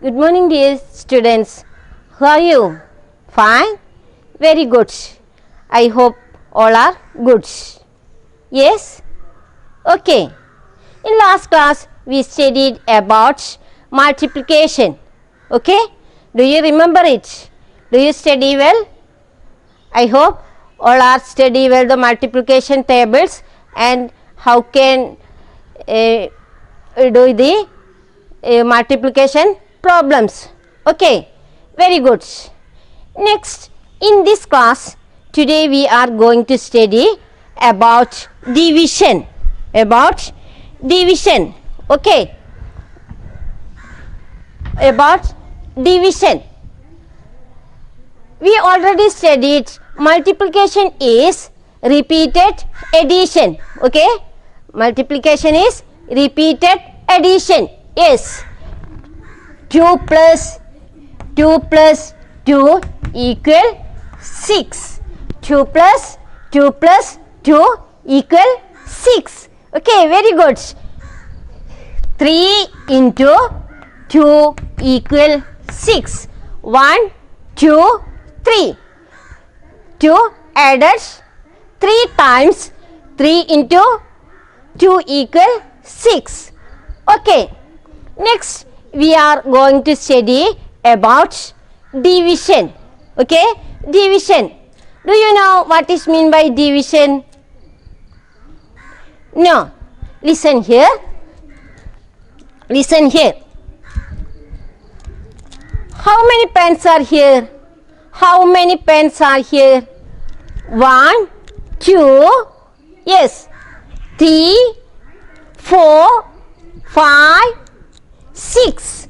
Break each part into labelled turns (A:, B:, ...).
A: Good morning, dear students. How are you? Fine? Very good. I hope all are good. Yes? Okay. In last class, we studied about multiplication. Okay? Do you remember it? Do you study well? I hope all are study well the multiplication tables and how can do the multiplication problems. Okay, very good. Next, in this class, today we are going to study about division. About division. Okay, about division. We already studied multiplication is repeated addition. Okay, multiplication is repeated addition. Yes, 2 plus 2 plus 2 equal 6. 2 plus 2 plus 2 equal 6. Okay, very good. 3 into 2 equal 6. 1, 2, 3. 2 added 3 times 3 into 2 equal 6. Okay. Next, we are going to study about division. Okay, division. Do you know what is mean by division? No. Listen here. Listen here. How many pens are here? How many pens are here? 1, 2, yes, 3, 4, 5, 6.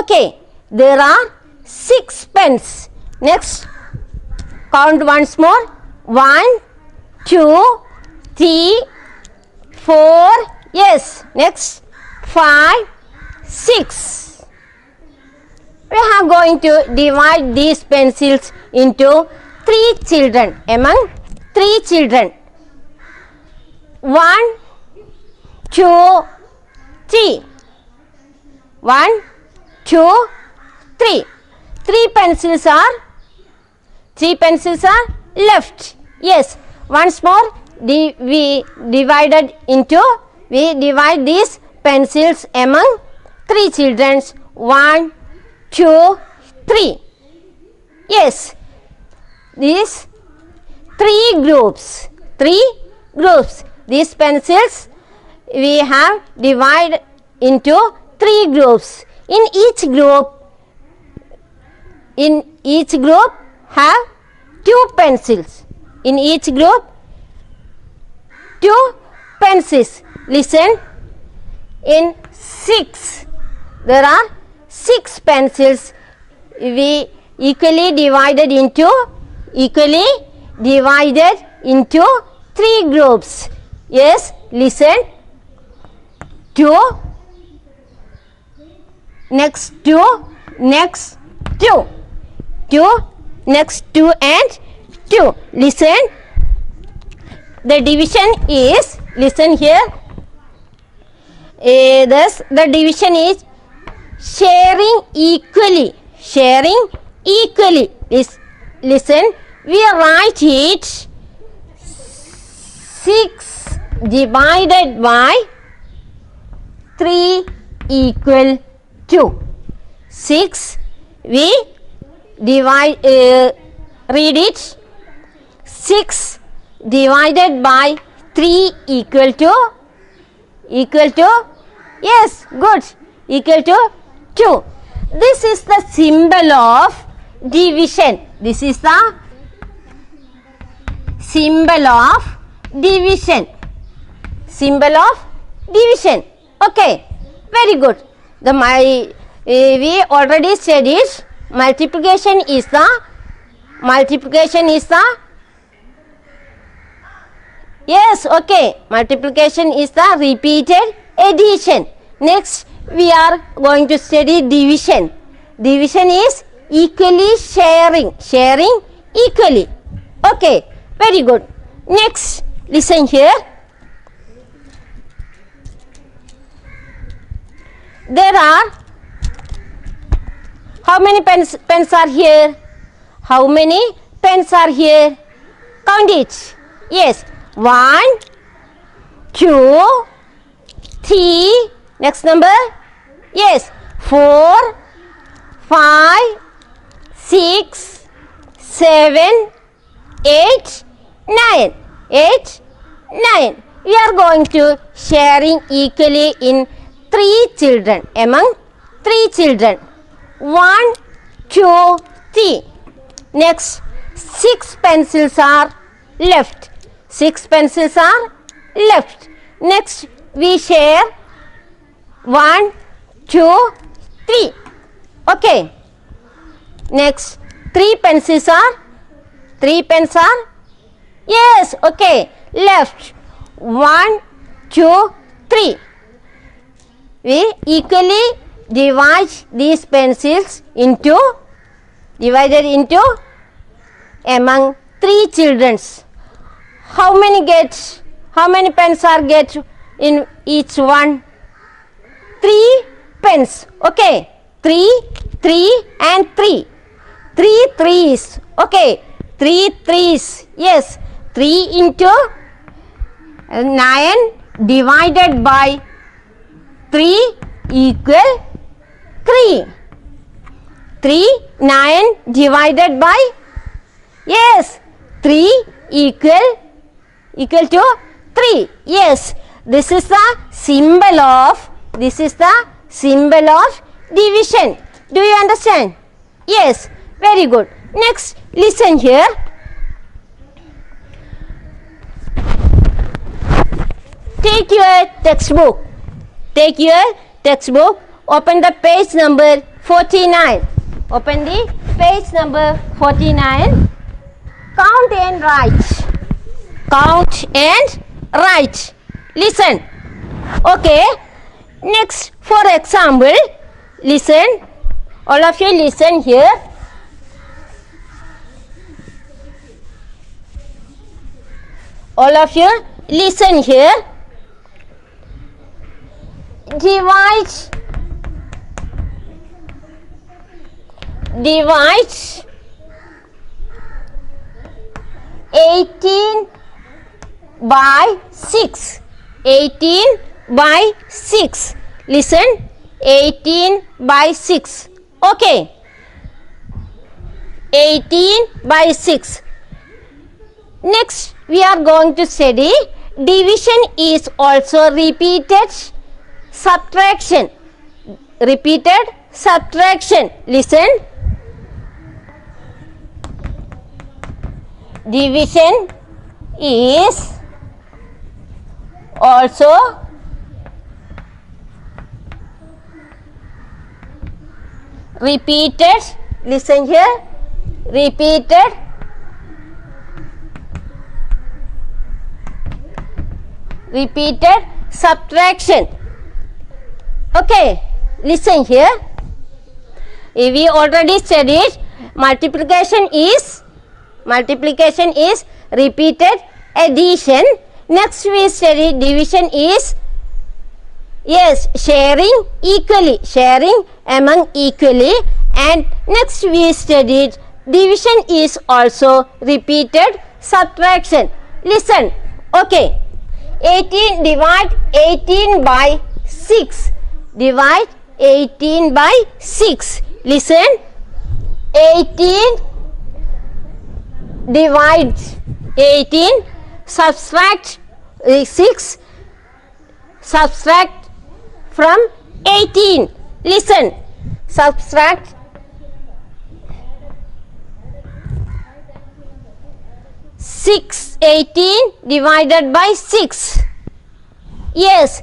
A: Okay, there are 6 pens. Next, count once more. 1, 2, 3, 4, yes. Next, 5, 6. We are going to divide these pencils into 3 children. Among 3 children. 1, 2, 3. 1, 2, 3. 3 pencils are left. Yes. Once more, we divide these pencils among 3 children. 1, 2, 3. Yes. These 3 groups. 3 groups. These pencils we have divided into 3 groups. In each group have 2 pencils. In each group 2 pencils. Listen. In 6 there are 6 pencils. We equally divided into 3 groups. Yes, listen. 2, next 2, next 2, 2, next 2 and 2. Listen. The division is, listen here. Thus the division is sharing equally. Sharing equally. Listen. We write it 6 divided by 3 equal 2. 6 we read it 6 divided by 3 equal to yes, good, equal to 2. This is the symbol of division. This is the symbol of division. Symbol of division. Okay, very good. We already studied multiplication is the yes, okay, multiplication is the repeated addition. Next, we are going to study division. Division is equally sharing equally. Okay, very good. Next, listen here. There are How many pens are here? How many pens are here? Count it. Yes. 1, 2, 3. Next number. Yes. 4, 5, 6, 7, 8, 9. 8, 9. We are going to sharing equally in 3 children. Among 3 children. 1, 2, 3. Next, 6 pencils are left. 6 pencils are left. Next, we share 1, 2, 3. Okay. Next, 3 pencils are, 3 pens are, yes, okay, left. 1, 2, 3. We equally divide these pencils into, divided into among 3 children. How many get, how many pens are get in each one? 3 pens. Okay. 3, 3 and 3. 3 threes. Okay. 3 threes. Yes. 3 into 9 divided by 3 equal 3. 3, 9 divided by, yes, 3 equal to 3. Yes, this is the symbol of, this is the symbol of division. Do you understand? Yes, very good. Next, listen here. Take your textbook. Take your textbook. Open the page number 49. Open the page number 49. Count and write. Count and write. Listen. Okay. Next, for example, listen. All of you listen here. All of you listen here. Divide 18 by 6. 18 by 6. Listen. 18 by 6. Okay. 18 by 6. Next, we are going to study division is also repeated subtraction. Repeated subtraction. Listen. Division is also repeated. Listen here. Repeated subtraction. Okay, listen here. We already studied multiplication is repeated addition. Next we studied division is, yes, sharing equally, sharing among equally. And next we studied division is also repeated subtraction. Listen. Okay. 18, divide 18 by 6. Divide 18 by 6. Listen. 18 divide 18, subtract 6, subtract from 18. Listen. Subtract 6, 18 divided by 6. Yes,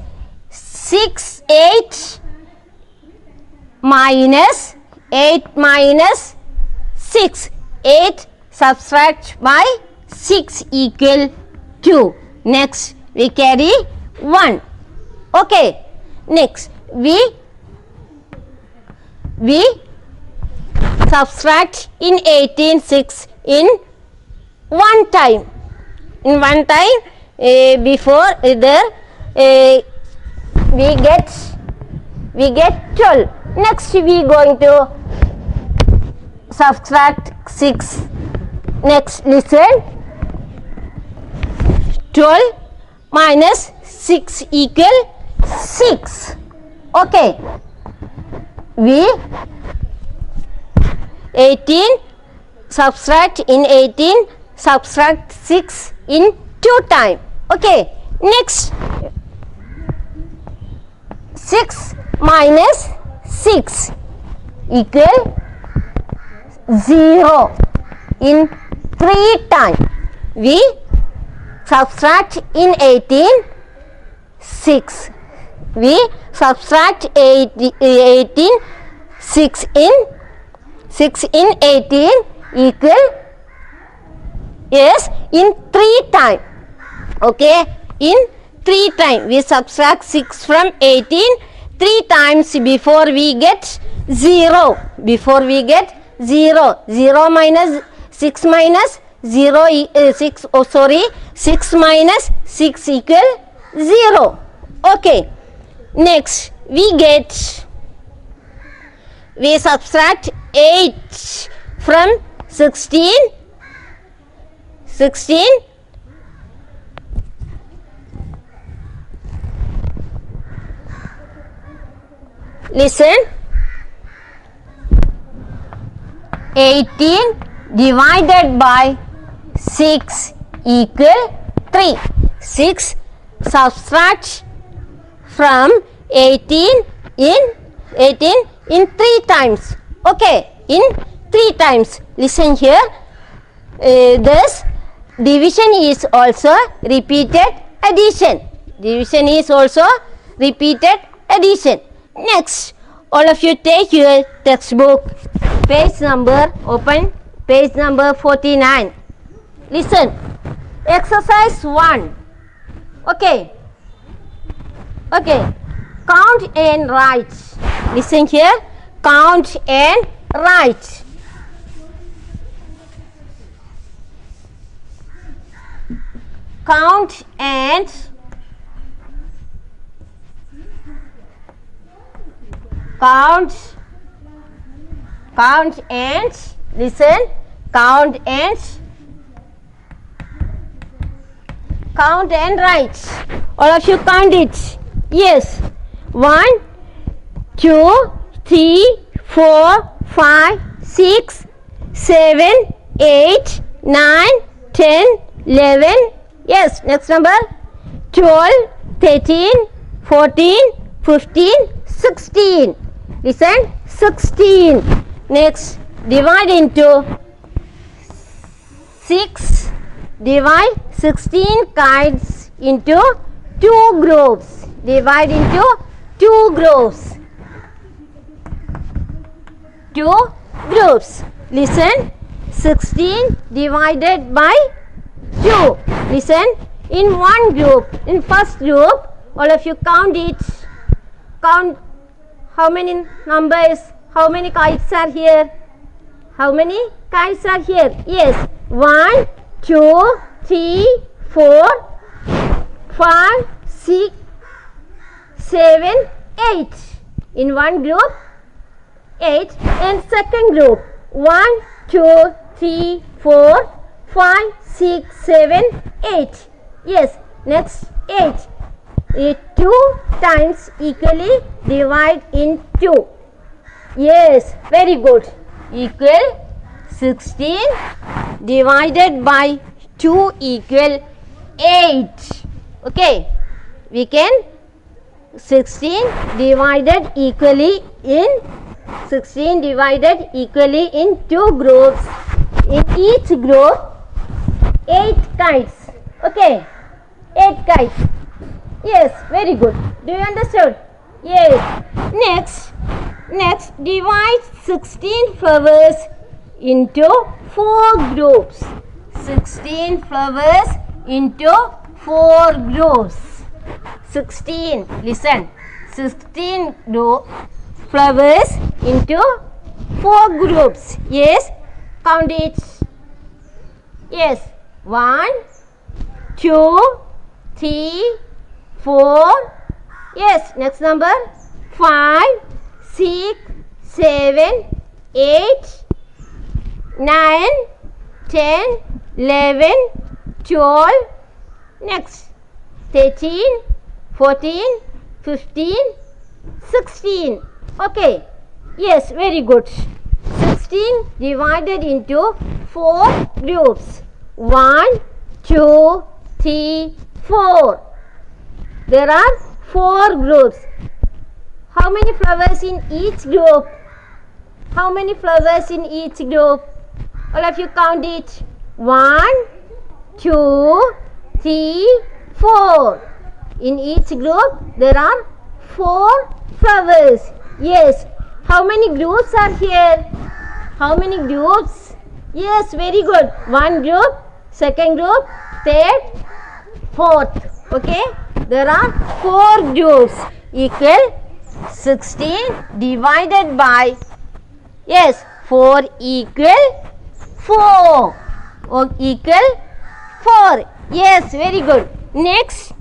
A: 6, 8 minus 6. 8 subtract by 6 equal 2. Next, we carry 1. Okay. Next, we subtract in 18 6 in one time. In one time, before there we get 12. Next we going to subtract 6. Next, listen. 12 minus 6 equal 6. Okay. We 18 subtract in 18 subtract 6 in 2 time. Okay. Next, 6 minus 6 equal 0 in 3 time. We subtract in 18 6. We subtract 18 6 in 18 equal, yes, in 3 time. Okay, in 3 time we subtract 6 from 18 3 times before we get 0. Before we get 0. 0 minus 6 minus 0 6, oh sorry, 6 minus 6 equal 0. Okay. Next we subtract 8 from 16. Listen. 18 divided by 6 equal 3. 6 subtract from 18 in 3 times. Okay, in 3 times. Listen here. This division is also repeated addition. Division is also repeated addition. Next, all of you take your textbook. Page number, open page number 49. Listen. Exercise 1. Okay. Okay. Count and write. Listen here. Count and write. Count and listen. Count and write. All of you count it. Yes. 1, 2, 3, 4, 5, 6, 7, 8, 9, 10, 11. Yes. Next number. 12, 13, 14, 15, 16. Listen. 16. Next, divide into 6. Divide 16 kites into 2 groups. Divide into 2 groups. 2 groups. Listen. 16 divided by 2. Listen. In one group, in first group, all of you count it. Count how many numbers, how many kites are here? How many kites are here? Yes. 1, 2, 3, 4, 5, 6, 7, 8. In one group, 8. And second group, 1, 2, 3, 4, 5, 6, 7, 8. Yes. Next, 8. 2 times equally divide in 2. Yes, very good. Equal 16 divided by 2 equal 8. Okay. We can 16 divided equally in 2 groups. In each group 8 kites. Okay. 8 kites. Yes, very good. Do you understand? Yes. Next, divide 16 flowers into 4 groups. 16 flowers into 4 groups. 16. Listen. 16 flowers into 4 groups. Yes. Count it. Yes. 1, 2, 3, 4. Yes. Next number. 5, 6, 7, 8, 9, 10, 11, 12, next 13, 14, 15, 16. Okay, yes, very good. 16 divided into 4 groups. 1, 2, 3, 4. There are 4 groups. How many flowers in each group? How many flowers in each group? All of you count it. 1, 2, 3, 4. In each group there are 4 flowers. Yes. How many groups are here? How many groups? Yes, very good. One group, second group, third, fourth. Okay. There are 4 groups equal 16 divided by, yes, 4 equal 4. Equal 4. Yes, very good. Next,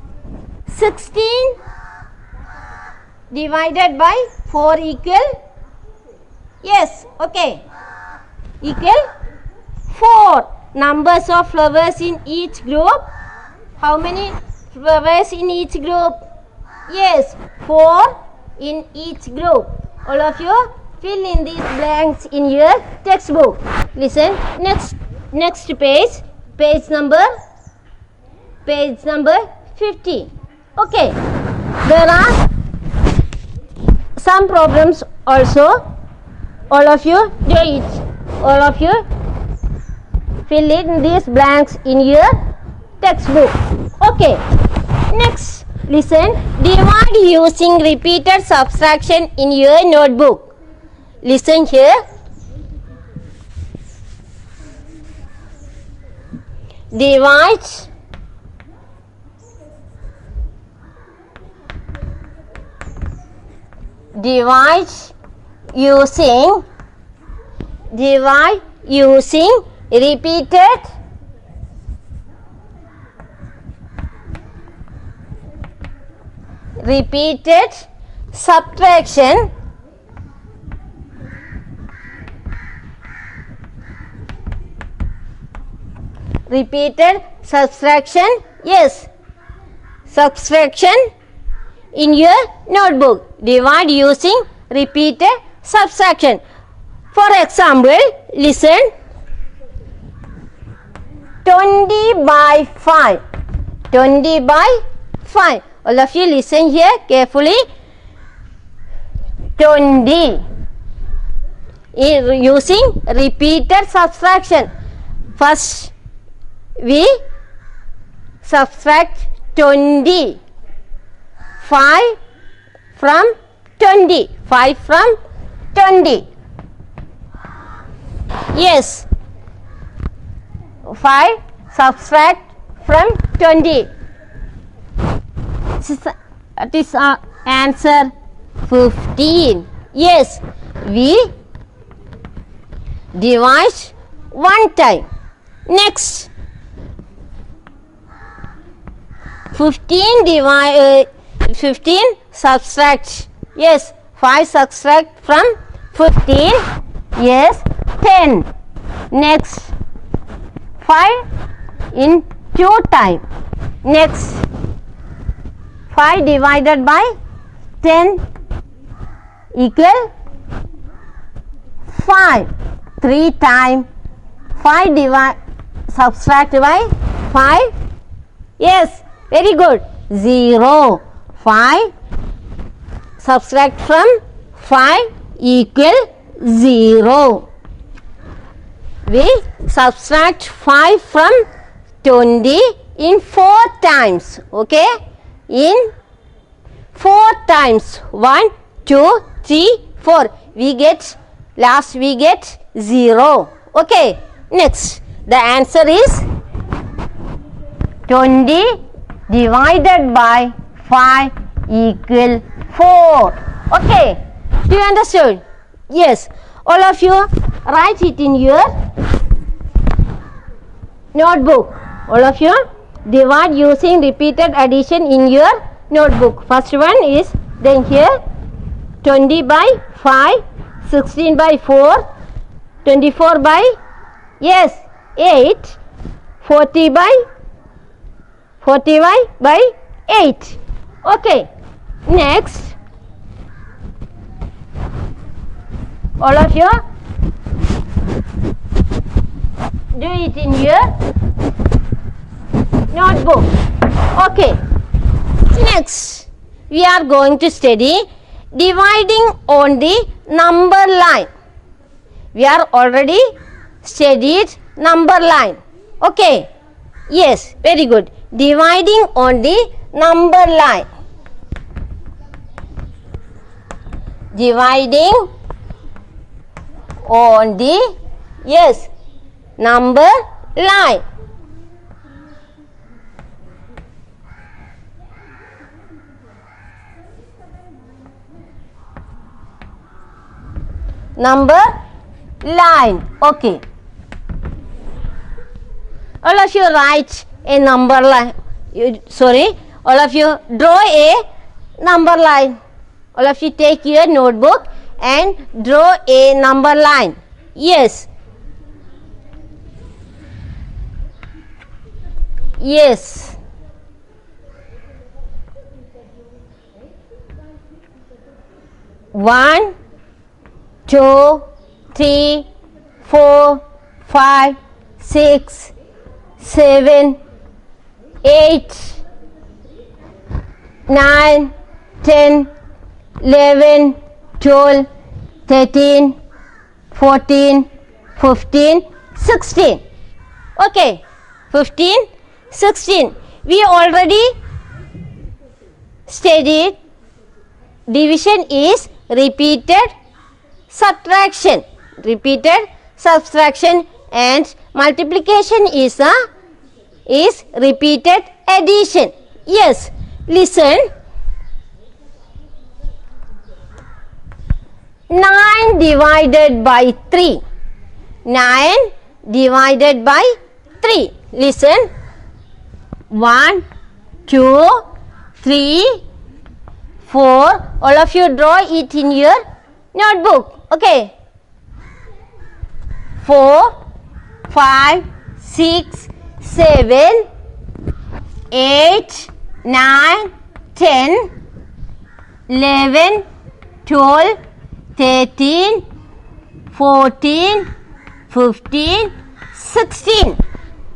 A: 16 divided by 4 equal, yes, okay, equal 4. Numbers of flowers in each group. How many flowers in each group? Yes, 4 in each group. All of you fill in these blanks in your textbook. Listen, next page, page number 50. Okay, there are some problems also. All of you do it. All of you fill in these blanks in your textbook. Okay, next, listen. Divide using repeated subtraction in your notebook. Listen here. Divide using repeated subtraction yes, subtraction in your notebook. Divide using repeated subtraction. For example, listen. 20 by 5. 20 by 5. All of you listen here carefully. 20 using repeated subtraction. First we subtract 20. 5 from 20. 5 from 20. Yes. 5 subtract from 20. That is our answer 15. Yes. We divide one time. Next. 15 subtract. Yes. 5 subtract from 15. Yes. 10. Next. 5 in 2 time. Next. 5 divided by 10 equal 5. 3 time. 5 subtract by 5. Yes, very good. 0. 5 subtract from 5 equal 0. We subtract 5 from 20 in 4 times. Okay, in 4 times. 1, 2, 3, 4. We get 0. Okay, next. The answer is 20 divided by 5 equal 4. Okay, do you understand? Yes. All of you write it in your notebook. All of you divide using repeated addition in your notebook. First one is then here 20 by 5, 16 by 4, 24 by Yes, 8. 40 by 8. Okay. Next, all of you do it in your notebook. Okay. Next, we are going to study dividing on the number line. We are already studied number line. Okay. Yes, very good. Dividing on the number line. Dividing on the, yes, number line. Number line. Okay. All of you write a number line. All of you draw a number line. All of you take your notebook and draw a number line. Yes. Yes. One, 2, 3, 4, 5, 6, 7, 8, 9, 10, 11, 12, 13, 14, 15, 16. Okay, 15, 16. We already studied division is repeated subtraction. Repeated subtraction, and multiplication is repeated addition. Yes, listen. 9 divided by 3. 9 divided by 3. Listen. 1, 2, 3, 4. All of you draw it in your notebook. Okay. 4, 5, 6, 7, 8, 9, 10, 11, 12, 13, 14, 15, 16.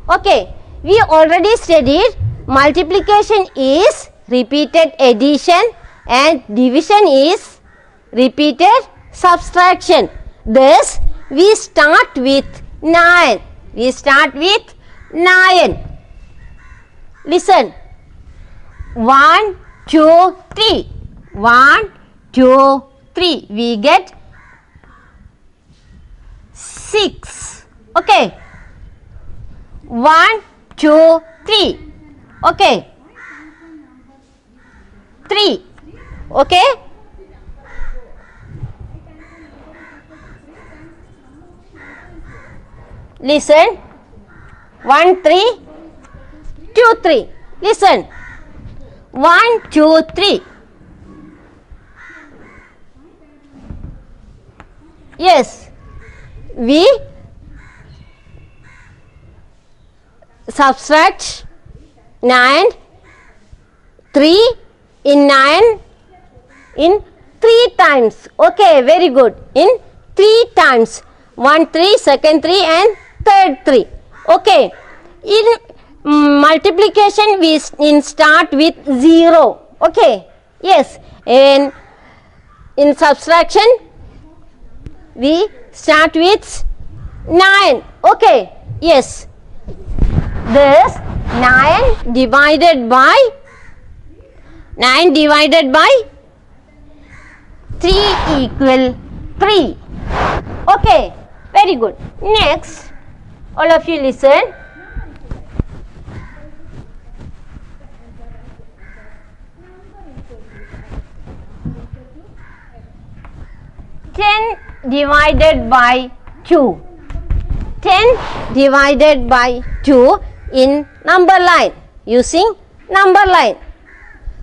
A: Okay. We already studied multiplication is repeated addition and division is repeated subtraction. Thus, we start with 9. We start with 9. Listen. 1, 2, 3. 1, 2, 3. We get 6. Okay. 1, 2, 3. Okay. 3. Okay. Listen. 1, 3, 2, 3. Listen. 1, 2, 3. Yes. We subtract 9, 3 in 9 in 3 times. Okay, very good. In 3 times. 1, 3, second 3 and third 3. Okay. In multiplication we start with 0. Okay. Yes. And in subtraction we start with 9. Okay. Yes. Thus 9 divided by 3 equal 3. Okay. Very good. Next, all of you listen. 10 divided by 2. 10 divided by 2 in number line, using number line.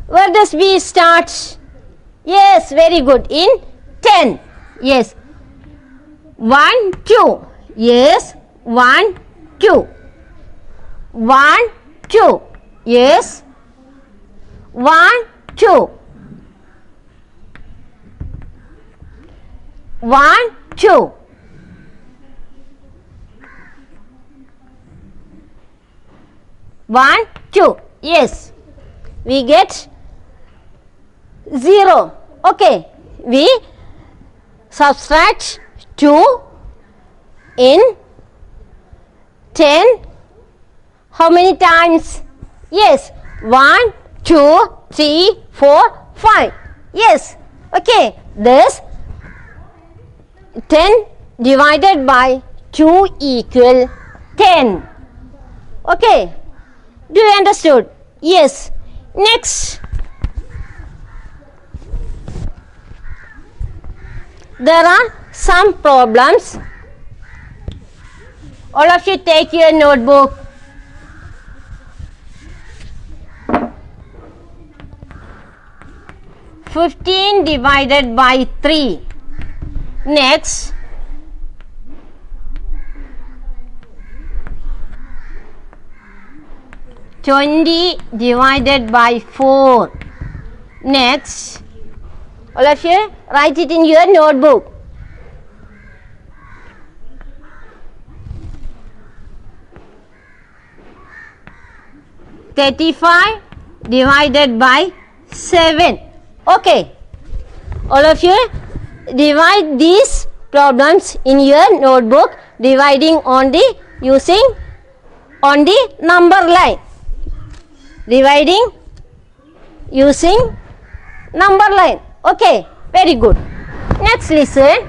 A: Where does we start? Yes, very good. In 10. Yes. 1, 2. Yes. 1, 2. 1, 2. Yes. 1, 2. 1, 2. 1, 2. Yes. We get 0. Okay. We subtract 2 in 10. How many times? Yes. 1, 2, 3, 4, 5. Yes. Okay. Thus 10 divided by 2 equal 10. Okay. Do you understood? Yes. Next. There are some problems. All of you take your notebook. "15 divided by 3. Next. "20 divided by 4. Next. All of you write it in your notebook. "35 divided by 7. Okay. All of you divide these problems in your notebook, dividing on the using on the number line. Dividing using number line. Okay, very good. Next, listen.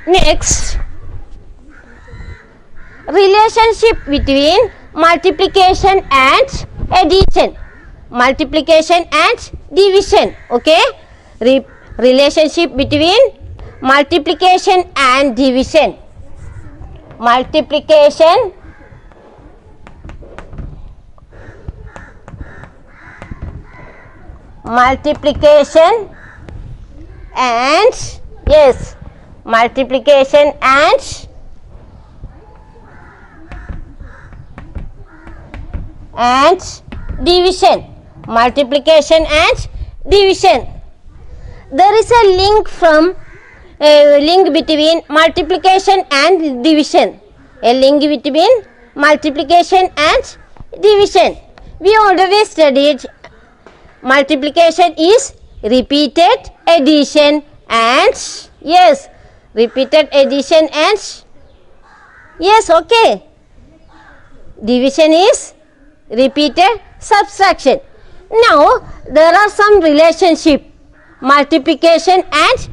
A: Next, relationship between multiplication and addition. Multiplication and division. Okay, relationship between multiplication and division. Multiplication and yes, multiplication and division. Multiplication and division. There is a link between multiplication and division. A link between multiplication and division. We already studied multiplication is repeated addition and yes, repeated addition and yes, okay. Division is repeated subtraction. Now there are some relationship multiplication and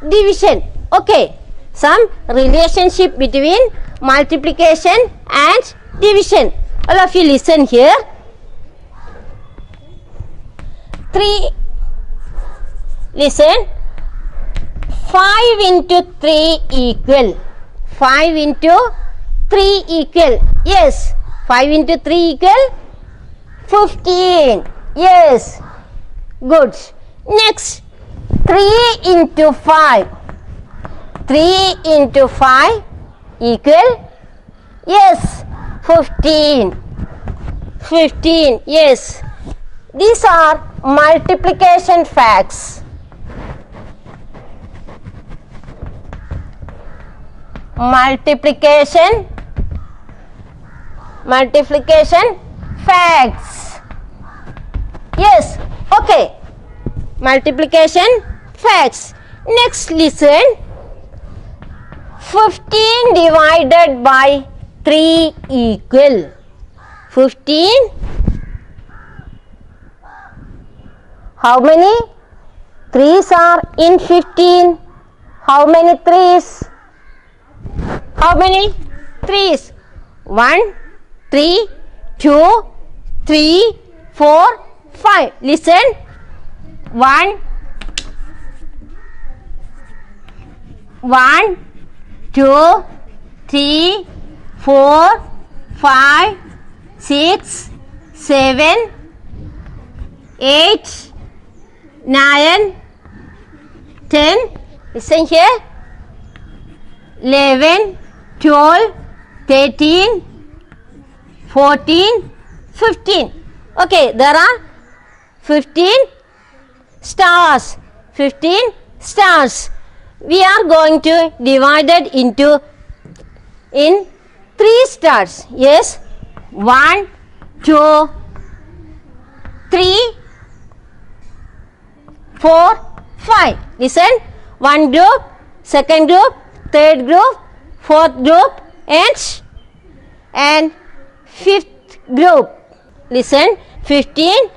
A: division. Okay, some relationship between multiplication and division. All of you listen here. 3. Listen. 5 into 3 equal. 5 into 3 equal. Yes. 5 into 3 equal 15. Yes. Good. Next. 3 into 5. 3 into 5 equal. Yes. 15. 15. Yes. These are multiplication facts. Multiplication facts. Yes, okay. Multiplication facts. Next, listen. 15 divided by 3 equal. 15. How many 3's are in 15? How many 3's? How many 3's? 1, 3, 2, 3, 4, 5. Listen. 1, 2, 3, 4, 5, 6, 7, 8, 9, 10, Listen here. 11, 12, 13, 14, 15. Okay, there are 15 stars. 15 stars. We are going to divide it in 3 stars. Yes. 1, 2, 3, 4, 5. Listen. One group, second group, third group, fourth group, and fifth group. Listen. 15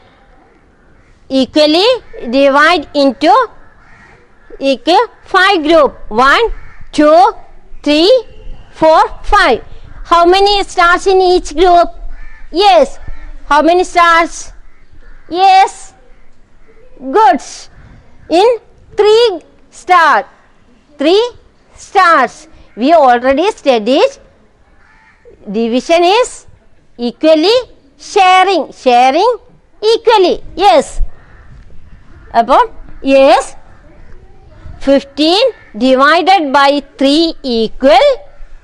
A: equally divide into 5 group. 1, 2, 3, 4, 5. How many stars in each group? Yes. How many stars? Yes. Good. In 3 stars. 3 stars. We already studied division is equally sharing. Sharing equally. Yes. About yes. 15 divided by 3 equal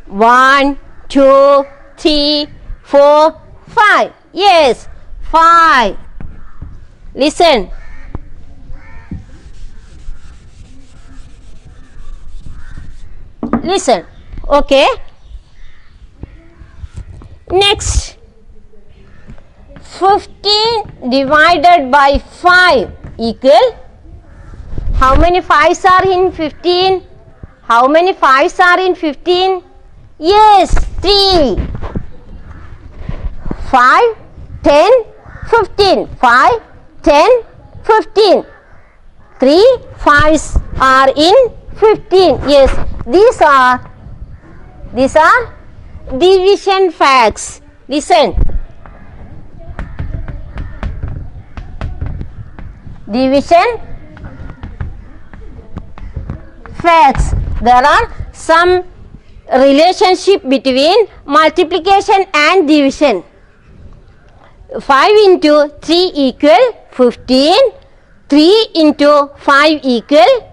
A: 1, 2, 3, 4, 5. Yes. 5. Listen. Listen. Okay. Next. 15 divided by 5 equal. How many 5s are in 15? How many 5s are in 15? Yes, 3. 5, 10, 15. 5, 10, 15. 3 5s are in 15. Yes, these are division facts. Listen. Division facts. There are some relationship between multiplication and division. 5 into 3 equal 15. 3 into 5 equal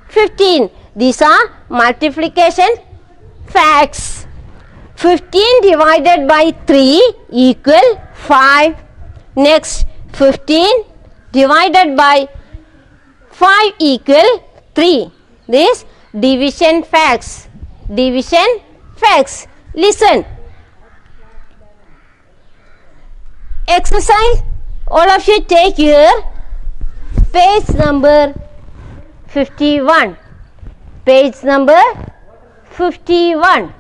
A: 15. These are multiplication facts. 15 divided by 3 equal 5. Next, 15 divided by 5 equal 3. This division facts. Division facts. Listen. Exercise. All of you take your page number 51. Page number 51.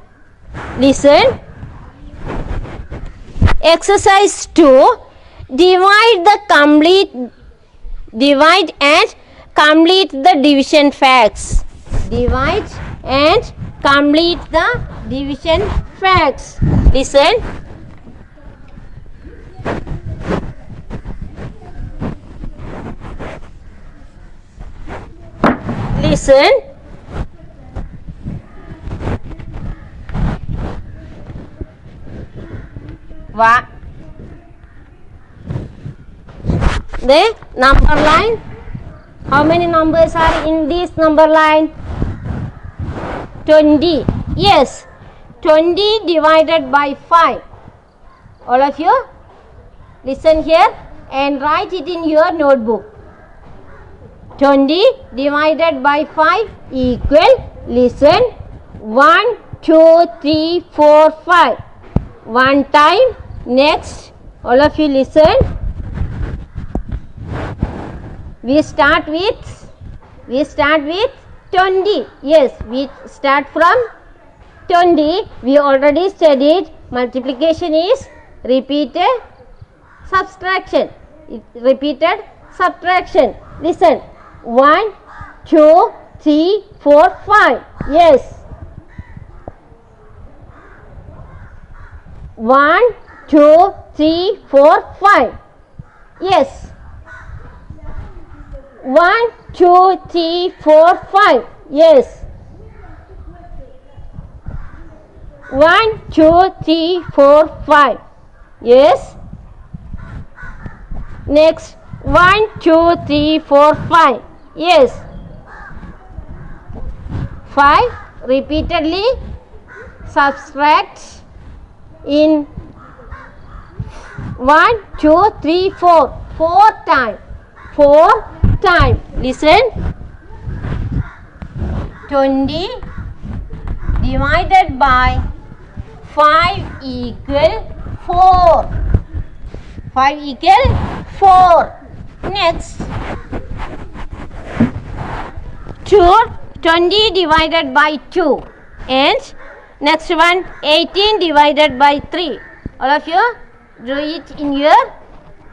A: Listen. Exercise 2. Divide and complete the division facts. Divide and complete the division facts. Listen. Listen. The number line. How many numbers are in this number line? 20. Yes. 20 divided by 5. All of you listen here and write it in your notebook. 20 divided by 5 equal. Listen. 1, 2, 3, 4, 5. One time. Next. All of you listen. We start with 20. Yes, we start from 20. We already studied multiplication is repeated subtraction. Repeated subtraction. Listen. 1, 2, 3, 4, 5. Yes. 1, 2, 3, 4, 5. Yes. 1, 2, 3, 4, 5. Yes. 1, 2, 3, 4, 5. Yes. Next. 1, 2, 3, 4, 5. Yes. 5 repeatedly subtract in 1 2 3 4 time. Listen. 20 divided by 5 equal 4. 5 equal 4. Next. 20 divided by 2. And next one 18 divided by 3. All of you do it in your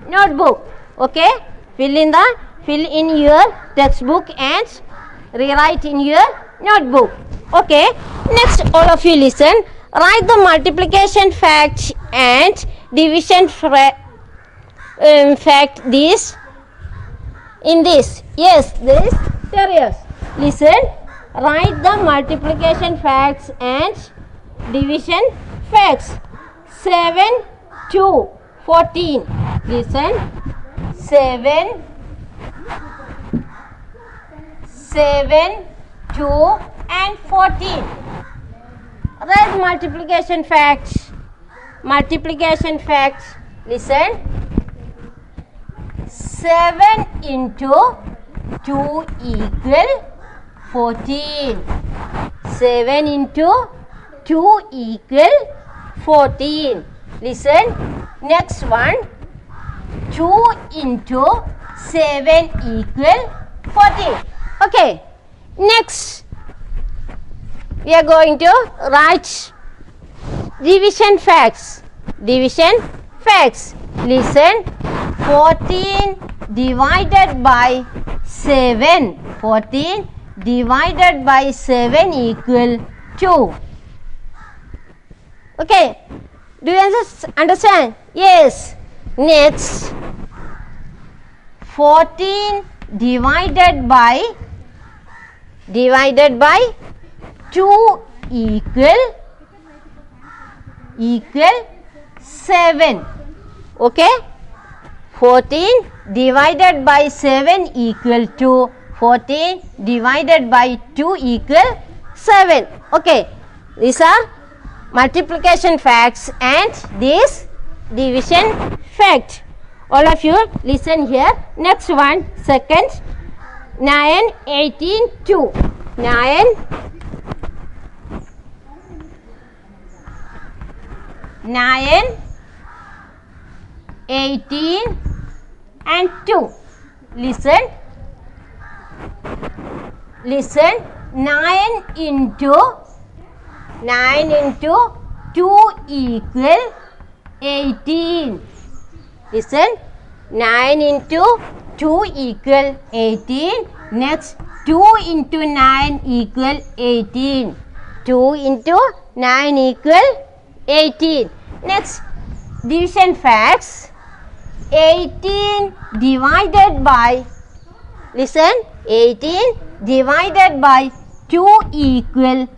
A: notebook. Okay? Fill in your textbook and rewrite in your notebook. Okay? Next, all of you listen. Write the multiplication fact and division fact in this. Yes, this areas. Listen. Write the multiplication facts and division facts. 7 to 14. Listen. 7 2 and 14. Write multiplication facts. Listen. 7 into 2 equal 14. 7 into 2 equal 14. Listen. Next one. 2 into 7 equal 14. Okay. Next, we are going to write division facts. Listen. 14 divided by 7. 14 divided by 7 equal 2. Okay. Do you understand? Yes. Next, 14 divided by 2 equal 7. Okay? 14 divided by 7 equal to 14 divided by 2 equal 7. Okay? These are multiplication facts and this division fact. All of you listen here. Next one, second. 9, 18, 2. 9, 18 and 2. Listen. 9 into 2 equal 18. Listen. 9 into 2 equal 18. Next, 2 into 9 equal 18. 2 into 9 equal 18. Next, division facts. 18 divided by, listen, 18 divided by 2 equal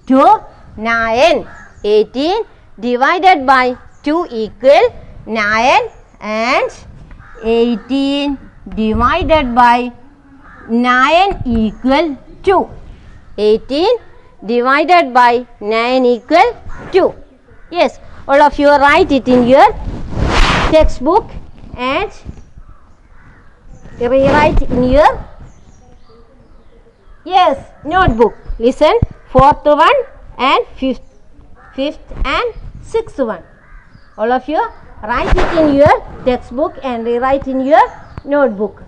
A: to 9. 18 divided by 2 equal 9 and 18 divided by 9 equal 2. 18 divided by 9 equal 2. Yes, all of you write it in your textbook and rewrite in your notebook. Listen, 4th one and 5th and 6th one. All of you write it in your textbook and rewrite in your notebook.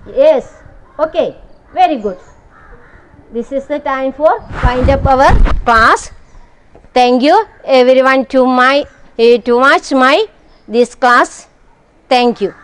A: Yes, okay, very good. This is the time for wind up our class. Thank you everyone to watch this class. Thank you.